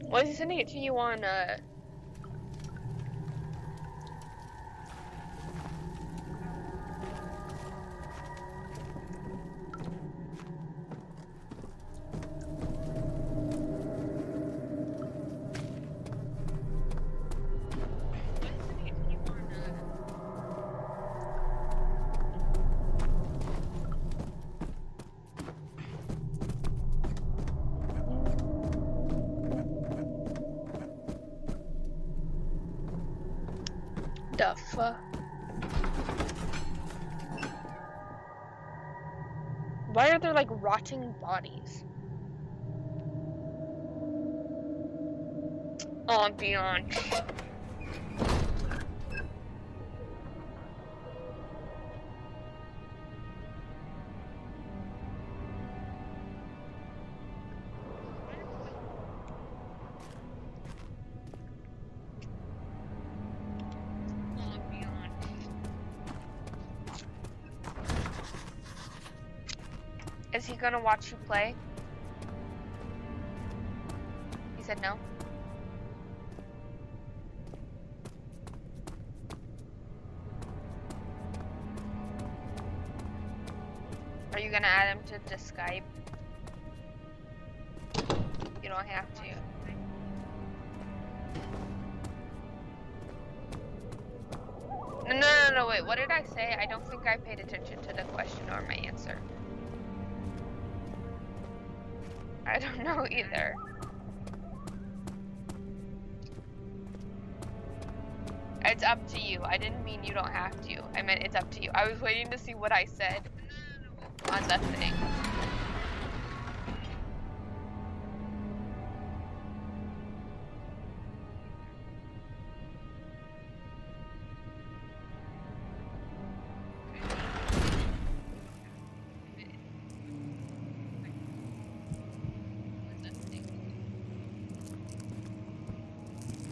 Why is he sending it to you on, the fuck? Why are there like rotting bodies? Oh, I'm beyond. Is he gonna watch you play? He said no. Are you gonna add him to Skype? You don't have to. No, wait, what did I say? I don't think I paid attention to the question or my answer. I don't know either. It's up to you. I didn't mean you don't have to. I meant it's up to you. I was waiting to see what I said on the thing.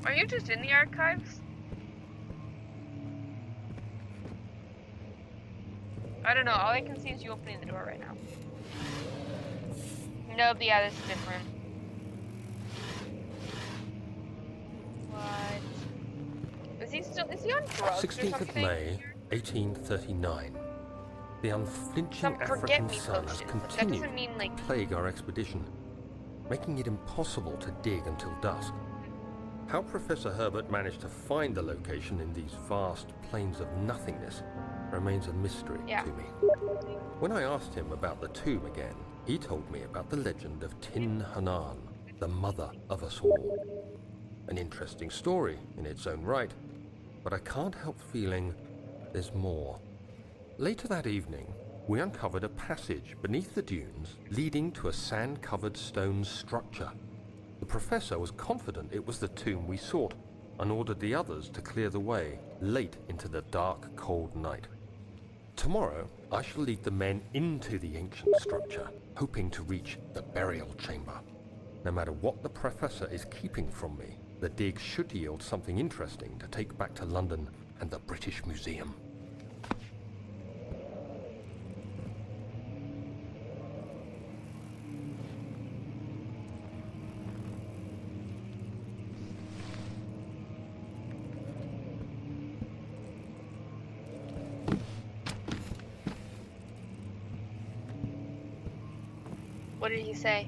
Are you just in the archives? I don't know, all I can see is you opening the door right now. Nope, yeah, this is different. What? Is he on drugs or 16th of something? May, 1839. The unflinching African sun has continued to plague our expedition, making it impossible to dig until dusk. How Professor Herbert managed to find the location in these vast plains of nothingness remains a mystery to me. When I asked him about the tomb again, he told me about the legend of Tin Hanan, the mother of us all. An interesting story in its own right, but I can't help feeling there's more. Later that evening, we uncovered a passage beneath the dunes leading to a sand-covered stone structure. The professor was confident it was the tomb we sought and ordered the others to clear the way late into the dark, cold night. Tomorrow, I shall lead the men into the ancient structure, hoping to reach the burial chamber. No matter what the professor is keeping from me, the dig should yield something interesting to take back to London and the British Museum. What did he say?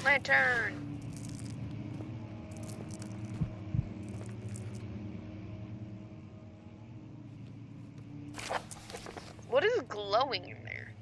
My turn. What is glowing in there?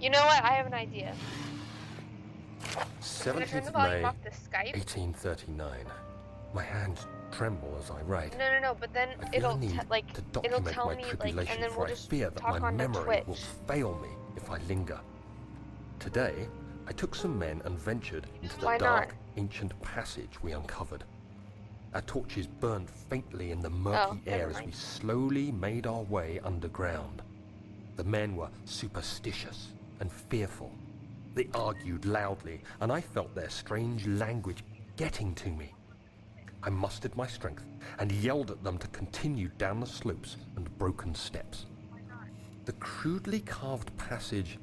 You know what? I have an idea. 7th of May, 1839. My hands tremble as I write. No, but then I feel a need to document my tribulation, for I fear that my memory will fail me if I linger. Today, I took some men and ventured into the dark, ancient passage we uncovered. Our torches burned faintly in the murky air as we slowly made our way underground. The men were superstitious and fearful. They argued loudly, and I felt their strange language getting to me. I mustered my strength and yelled at them to continue down the slopes and broken steps. The crudely carved passage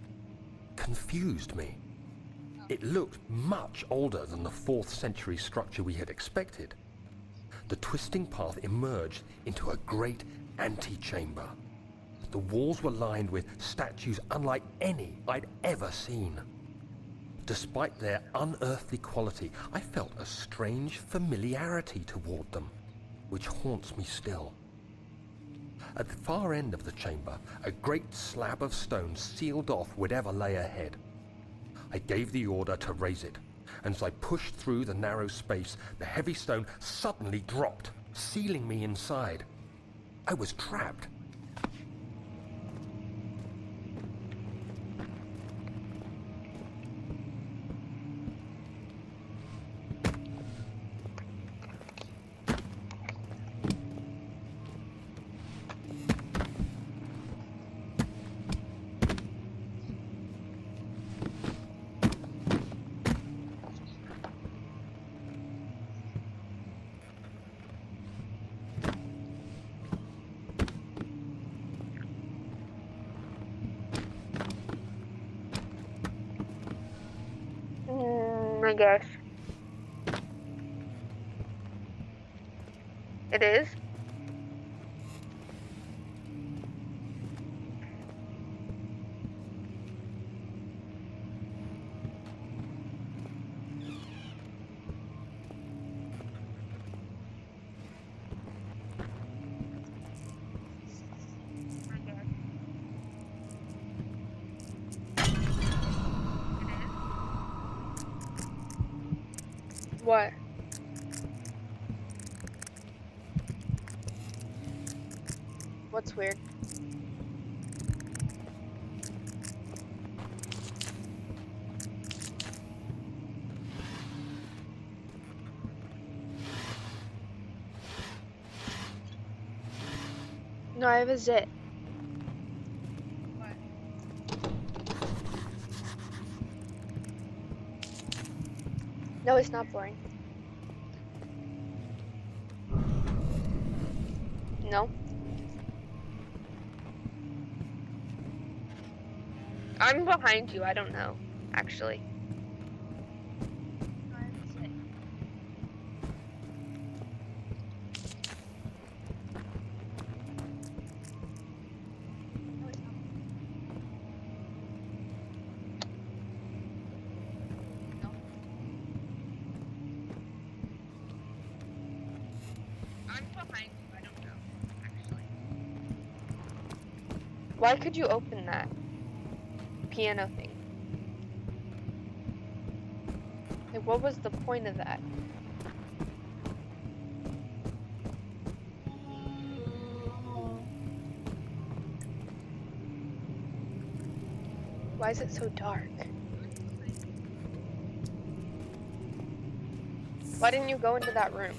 confused me. It looked much older than the 4th century structure we had expected. The twisting path emerged into a great antechamber. The walls were lined with statues unlike any I'd ever seen. Despite their unearthly quality, I felt a strange familiarity toward them, which haunts me still. At the far end of the chamber, a great slab of stone sealed off whatever lay ahead. I gave the order to raise it, and as I pushed through the narrow space, the heavy stone suddenly dropped, sealing me inside. I was trapped. I guess. It is. What? What's weird? No, I have a zit. What? No, it's not boring. No. I'm behind you, I don't know, actually. Why could you open that piano thing? Like, what was the point of that? Why is it so dark? Why didn't you go into that room?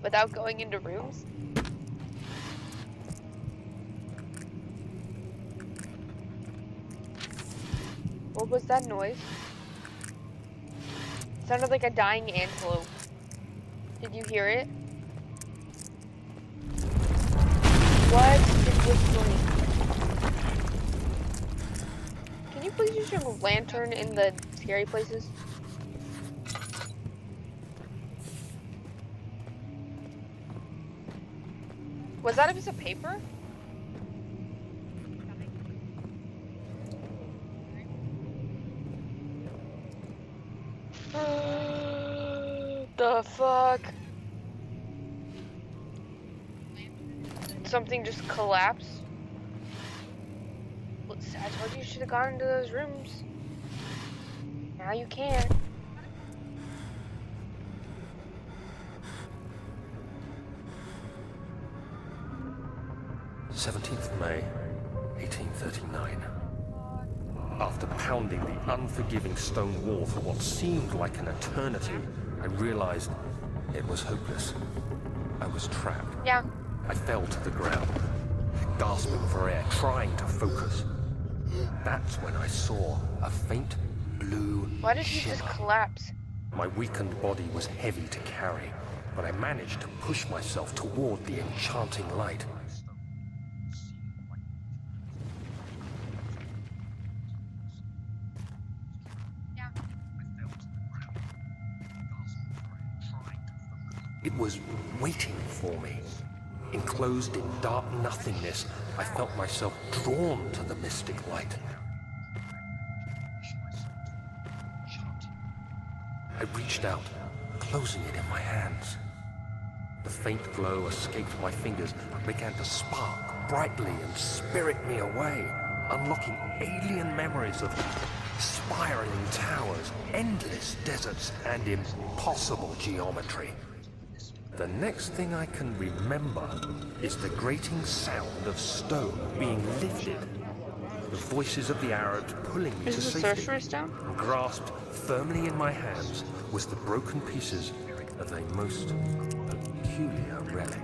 Without going into rooms? What was that noise? It sounded like a dying antelope. Did you hear it? What is whistling? Can you please use your lantern in the scary places? Was that a piece of paper? The fuck? something just collapse? I told you should have gone into those rooms. Now you can't. May 1839. After pounding the unforgiving stone wall for what seemed like an eternity, I realized it was hopeless. I was trapped. Yeah. I fell to the ground, gasping for air, trying to focus. That's when I saw a faint blue Why did he shimmer. just collapse? My weakened body was heavy to carry, but I managed to push myself toward the enchanting light. It was waiting for me. Enclosed in dark nothingness, I felt myself drawn to the mystic light. I reached out, closing it in my hands. The faint glow escaped my fingers and began to spark brightly and spirit me away, unlocking alien memories of spiraling towers, endless deserts, and impossible geometry. The next thing I can remember is the grating sound of stone being lifted. The voices of the Arabs pulling me to safety. Is the sorcerer stone? Grasped firmly in my hands was the broken pieces of a most peculiar relic.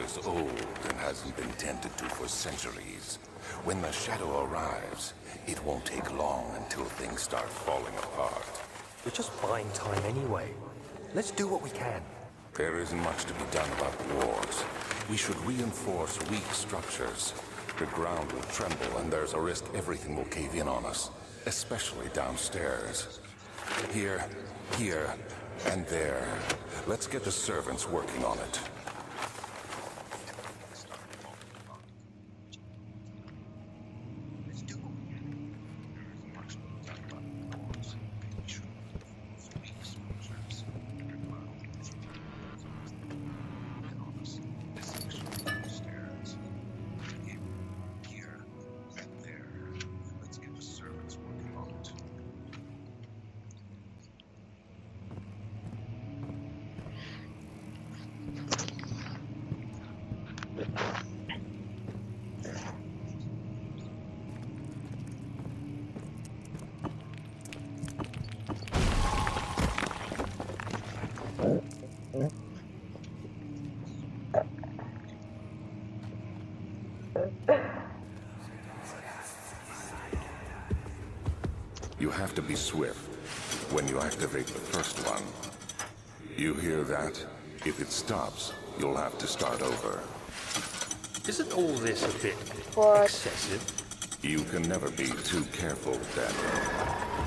Is old and hasn't been tended to for centuries. When the shadow arrives, it won't take long until things start falling apart. We're just buying time anyway. Let's do what we can. There isn't much to be done about the walls. We should reinforce weak structures. The ground will tremble and there's a risk everything will cave in on us, especially downstairs. Here, and there. Let's get the servants working on it. You have to be swift when you activate the first one. You hear that? If it stops, you'll have to start over. Isn't all this a bit excessive? You can never be too careful, Daniel.